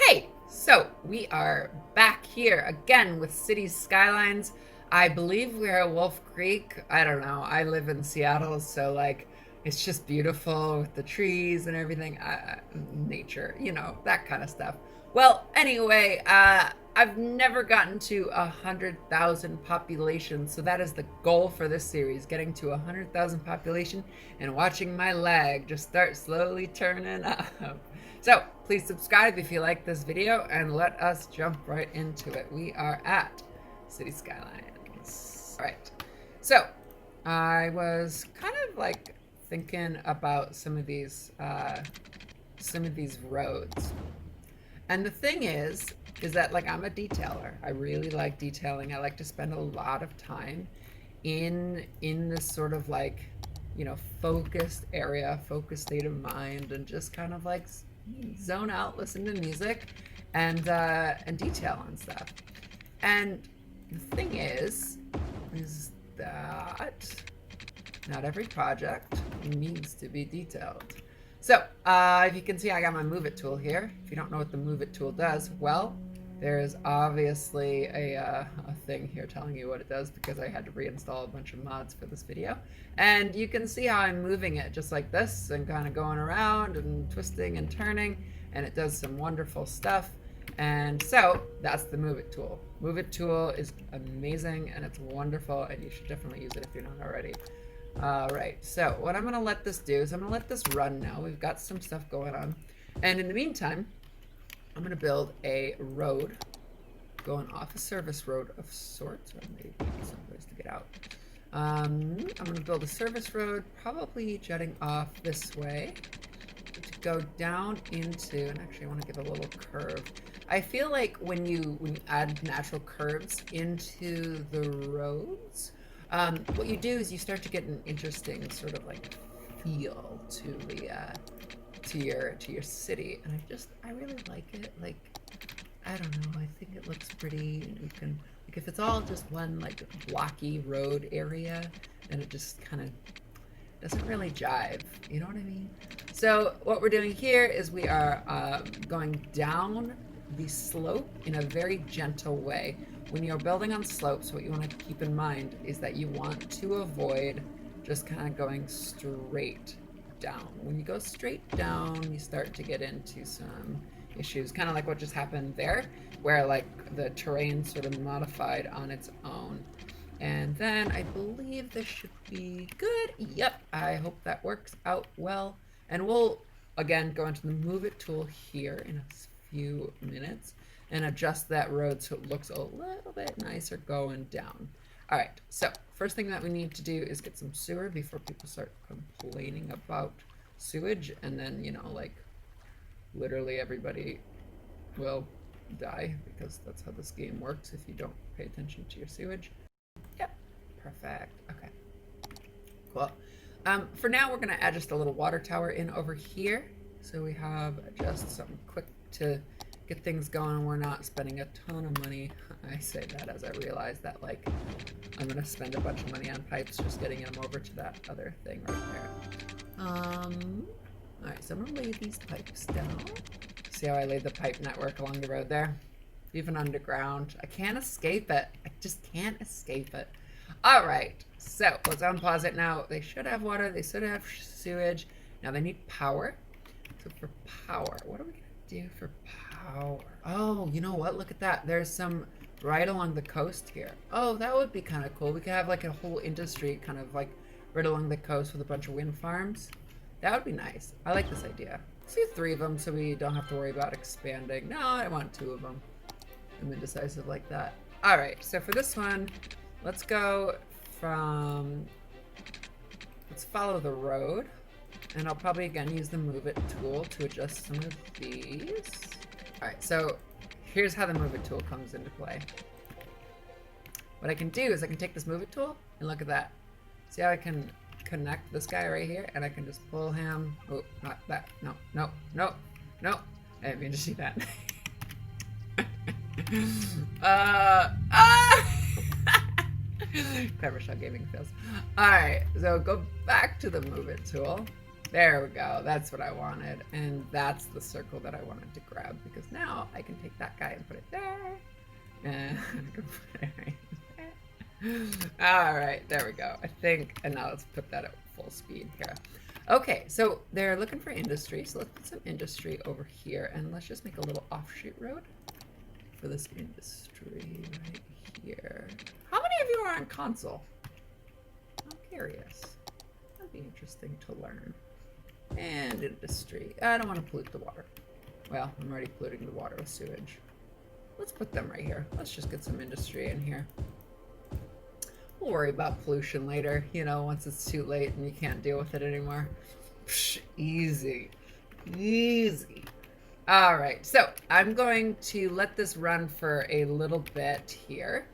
Hey, so we are back here again with Cities Skylines. I believe we're at Wolf Creek. I don't know. I live in Seattle, so like it's just beautiful with the trees and everything. Nature, that kind of stuff. Well, anyway, I've never gotten to 100,000 population, so that is the goal for this series: getting to 100,000 population and watching my leg just start slowly turning up. So please subscribe if you like this video and let us jump right into it. We are at City Skylines. All right. So I was kind of like thinking about some of these roads. And the thing is that like I'm a detailer. I really like detailing. I like to spend a lot of time in this sort of like, focused area, focused state of mind, and just kind of like zone out, listen to music, and detail and stuff. And the thing is that not every project needs to be detailed. So if you can see, I got my Move It tool here. If you don't know what the Move It tool does, well, there's obviously a thing here telling you what it does because I had to reinstall a bunch of mods for this video. And you can see how I'm moving it just like this and kind of going around and twisting and turning, and it does some wonderful stuff. And so that's the Move It tool. Move It tool is amazing and it's wonderful, and you should definitely use it if you're not already. All right, so what I'm going to let this do is I'm going to let this run now. We've got some stuff going on. And in the meantime, I'm going to build a road going off a service road of sorts, or maybe some place to get out. I'm going to build a service road, probably jutting off this way to go down into, and actually I want to give a little curve. I feel like when you add natural curves into the roads, what you do is you start to get an interesting sort of like feel to the to your city, and I really like it. Like, I don't know, I think it looks pretty. You can, like, if it's all just one like blocky road area, then it just kind of doesn't really jive, you know what I mean? So what we're doing here is we are going down the slope in a very gentle way. When you're building on slopes, what you want to keep in mind is that you want to avoid just kind of going straight down. When you go straight down, you start to get into some issues, kind of like what just happened there, where like the terrain sort of modified on its own. And then I believe this should be good. Yep, I hope that works out well. And we'll again go into the Move It tool here in a few minutes and adjust that road so it looks a little bit nicer going down. All right, so first thing that we need to do is get some sewer before people start complaining about sewage, and then, like literally everybody will die because that's how this game works if you don't pay attention to your sewage. Yep, perfect. Okay, cool. For now, we're gonna add just a little water tower in over here. So we have just something quick to get things going. We're not spending a ton of money. I say that as I realize that like I'm gonna spend a bunch of money on pipes just getting them over to that other thing right there. All right, so I'm gonna lay these pipes down. See how I laid the pipe network along the road there? Even underground. I can't escape it. I just can't escape it. All right, so let's unpause it now. They should have water. They should have sewage. Now they need power. So for power, what are we gonna do for power? Oh, you know what? Look at that. There's some right along the coast here. Oh, that would be kind of cool. We could have like a whole industry kind of like right along the coast with a bunch of wind farms. That would be nice. I like this idea. Let's do 3 of them so we don't have to worry about expanding. No, I want 2 of them. I'm indecisive like that. All right, so for this one, let's go from, let's follow the road. And I'll probably again use the Move It tool to adjust some of these. All right, so here's how the Move It tool comes into play. What I can do is I can take this Move It tool and look at that. See how I can connect this guy right here, and I can just pull him. Oh, not that. No, no, no, no. I didn't mean to see that. Clever shot gaming fails. All right, so go back to the Move It tool. There we go. That's what I wanted, and that's the circle that I wanted to grab, because now can take that guy and put it there. And put it right there. All right, there we go. I think, and now let's put that at full speed here. Okay, so they're looking for industry, so let's put some industry over here, and let's just make a little offshoot road for this industry right here. How many of you are on console? I'm curious. That'd be interesting to learn. And industry. I don't want to pollute the water. Well, I'm already polluting the water with sewage. Let's put them right here. Let's just get some industry in here. We'll worry about pollution later, you know, once it's too late and you can't deal with it anymore. Psh, easy. Easy. All right, so I'm going to let this run for a little bit here.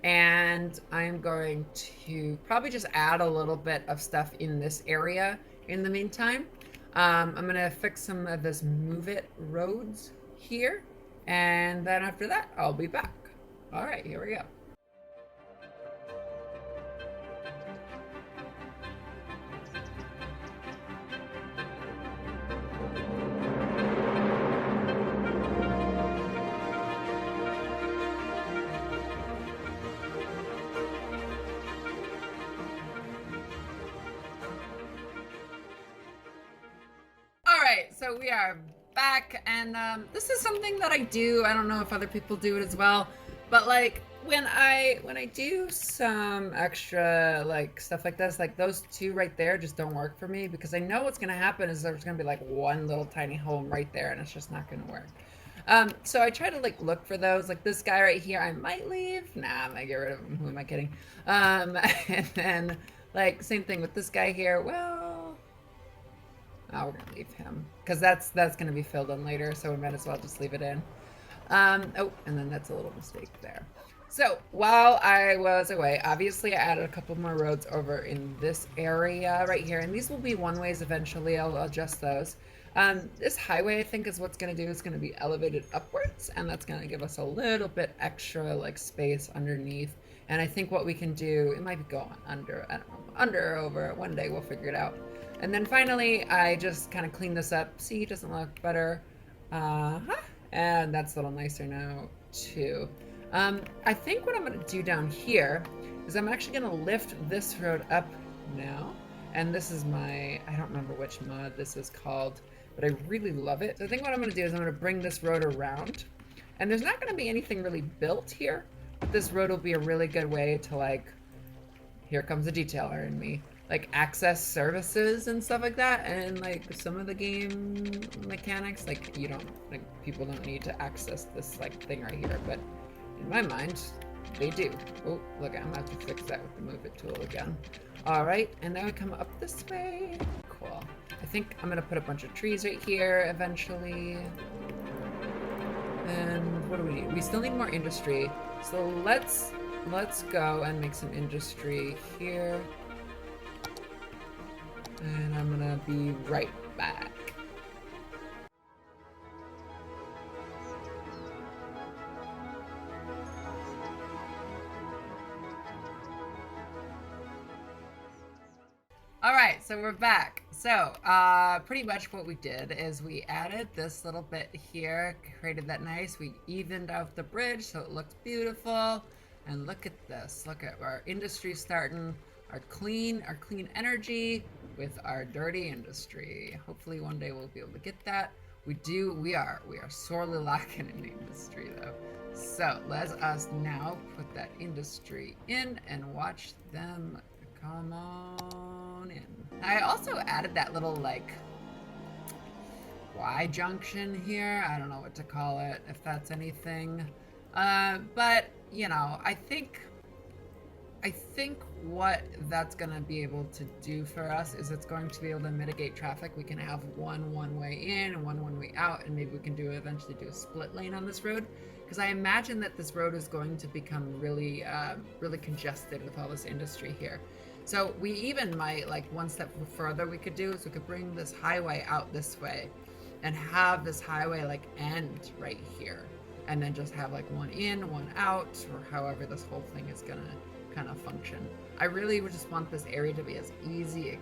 And I'm going to probably just add a little bit of stuff in this area in the meantime. I'm going to fix some of this move it roads here. And then after that, I'll be back. All right, here we go. So we are back, and this is something that I do. I don't know if other people do it as well, but like when I do some extra like stuff like this, like those two right there just don't work for me, because I know what's gonna happen is there's gonna be like one little tiny home right there, and it's just not gonna work. So I try to like look for those. Like this guy right here, I might leave. Nah, I'm gonna get rid of him. Who am I kidding? And then like same thing with this guy here. Well, oh, we're gonna leave him because that's gonna be filled in later, so we might as well just leave it in. Oh, and then that's a little mistake there. So while I was away, obviously I added a couple more roads over in this area right here, and these will be one-ways eventually. I'll adjust those. This highway, I think, is what's gonna do is gonna be elevated upwards, and that's gonna give us a little bit extra like space underneath. And I think what we can do, it might be going under, I don't know, under or over. One day we'll figure it out. And then finally, I just kind of clean this up. See, it doesn't look better. And that's a little nicer now, too. I think what I'm going to do down here is I'm actually going to lift this road up now. And this is my, I don't remember which mod this is called, but I really love it. So I think what I'm going to do is I'm going to bring this road around. And there's not going to be anything really built here. But this road will be a really good way to, like, here comes a detailer in me, like access services and stuff like that. And like some of the game mechanics, like you don't, like people don't need to access this like thing right here, but in my mind they do. Oh, look, I'm gonna have to fix that with the move it tool again. All right, and then we come up this way. Cool. I think I'm gonna put a bunch of trees right here eventually. And what do we need? We still need more industry, so let's go and make some industry here. And I'm gonna be right back. All right, so we're back. So pretty much what we did is we added this little bit here, created that nice, we evened out the bridge so it looks beautiful. And look at this, look at our industry starting, our clean energy with our dirty industry. Hopefully one day we'll be able to get that. We are sorely lacking in industry though. So let us now put that industry in and watch them come on in. I also added that little like Y junction here. I don't know what to call it, if that's anything. But you know, I think what that's going to be able to do for us is it's going to be able to mitigate traffic. We can have one way in and one way out, and maybe we can eventually do a split lane on this road, because I imagine that this road is going to become really congested with all this industry here. So we even might, like one step further we could do is we could bring this highway out this way and have this highway like end right here, and then just have like one in, one out, or however this whole thing is gonna kind of function. I really would just want this area to be as easily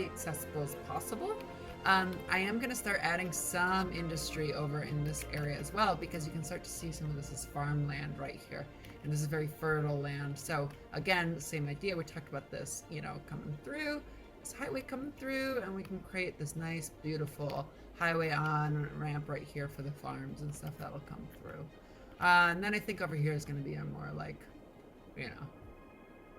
accessible as possible. I am going to start adding some industry over in this area as well, because you can start to see some of this is farmland right here. And this is very fertile land. So again, the same idea. We talked about this, you know, coming through, this highway coming through, and we can create this nice, beautiful highway on ramp right here for the farms and stuff that'll come through. And then I think over here is going to be a more like, you know,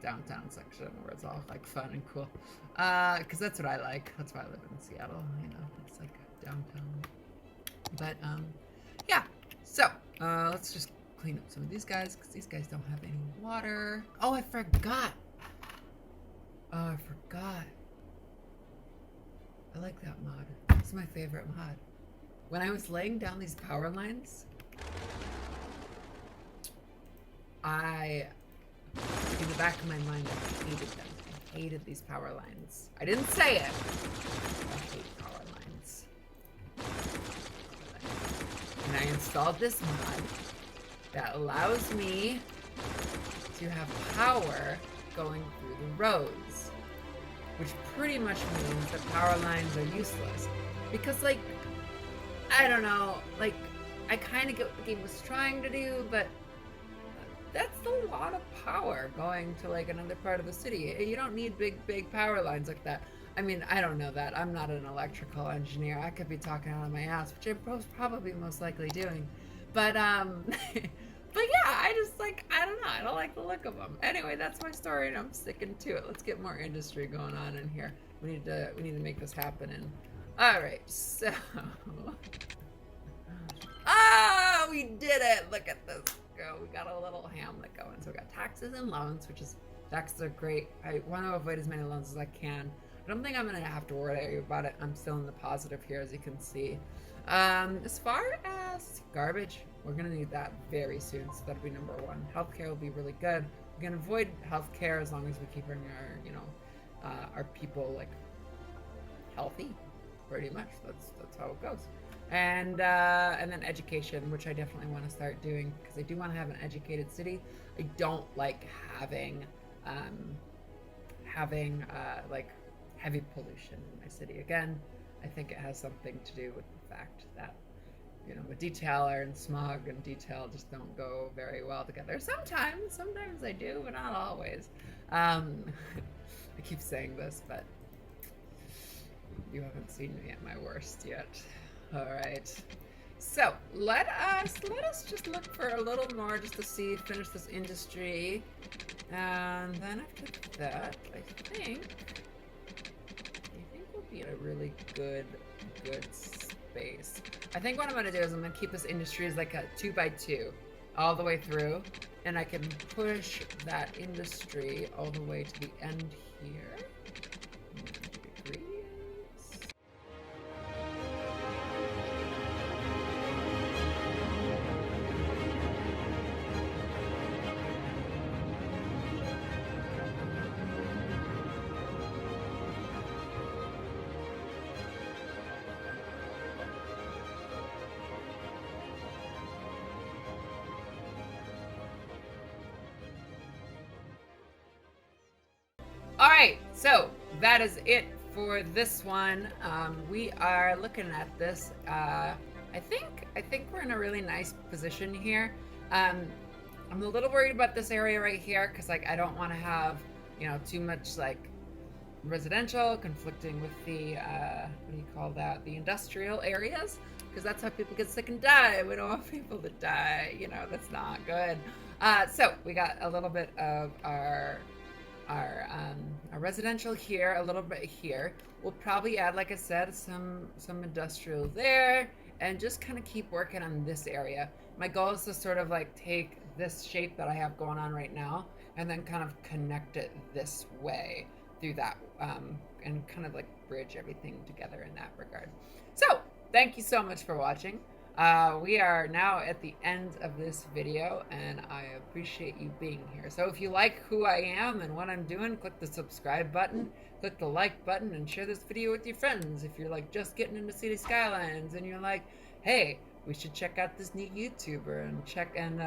downtown section where it's all like fun and cool. Because that's what I like. That's why I live in Seattle, you know, it's like downtown. But yeah, so let's just clean up some of these guys because these guys don't have any water. Oh, I forgot. I like that mod. It's my favorite mod. When I was laying down these power lines, in the back of my mind, I hated them. I hated these power lines. I didn't say it. I hate power lines. And I installed this mod that allows me to have power going through the roads, which pretty much means that power lines are useless. Because, like, I don't know, like, I kind of get what the game was trying to do, but that's a lot of power going to like another part of the city. You don't need big power lines like that. I mean, I don't know that. I'm not an electrical engineer. I could be talking out of my ass, which I'm probably most likely doing. But but yeah, I just like, I don't know. I don't like the look of them. Anyway, that's my story and I'm sticking to it. Let's get more industry going on in here. We need to make this happen. And all right, so we did it. Look at this. Go. We got a little hamlet going. So we got taxes and loans, which is, taxes are great. I want to avoid as many loans as I can. I don't think I'm going to have to worry about it. I'm still in the positive here, as you can see. As far as garbage, we're going to need that very soon. So that'll be number one. Healthcare will be really good. We can avoid healthcare as long as we keep our, you know, our people like healthy, pretty much. That's how it goes. And then education, which I definitely want to start doing because I do want to have an educated city. I don't like having like heavy pollution in my city. Again, I think it has something to do with the fact that, you know, the detailer and smog and detail just don't go very well together. Sometimes I do, but not always. I keep saying this, but you haven't seen me at my worst yet. All right, so let us just look for a little more just to see, finish this industry, and then after that, I think we'll be in a really good space. I think what I'm gonna do is I'm gonna keep this industry as like a 2x2 all the way through, and I can push that industry all the way to the end here. All right, so that is it for this one. We are looking at this. I think we're in a really nice position here. I'm a little worried about this area right here because like I don't want to have, you know, too much like residential conflicting with the what do you call that? The industrial areas, because that's how people get sick and die. We don't want people to die. You know, that's not good. So we got a little bit of our residential here, a little bit here. We'll probably add, like I said, some industrial there, and just kind of keep working on this area. My goal is to sort of like take this shape that I have going on right now and then kind of connect it this way through that, and kind of like bridge everything together in that regard. So thank you so much for watching. We are now at the end of this video, and I appreciate you being here. So if you like who I am and what I'm doing, click the subscribe button, click the like button, and share this video with your friends. If you're like just getting into City Skylines and you're like, hey, we should check out this neat YouTuber and check and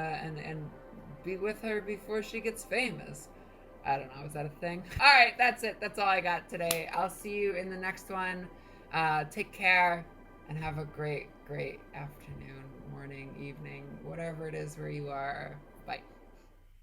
be with her before she gets famous. I don't know, is that a thing? All right, that's it. That's all I got today. I'll see you in the next one. Take care and have a great, great afternoon, morning, evening, whatever it is where you are. Bye.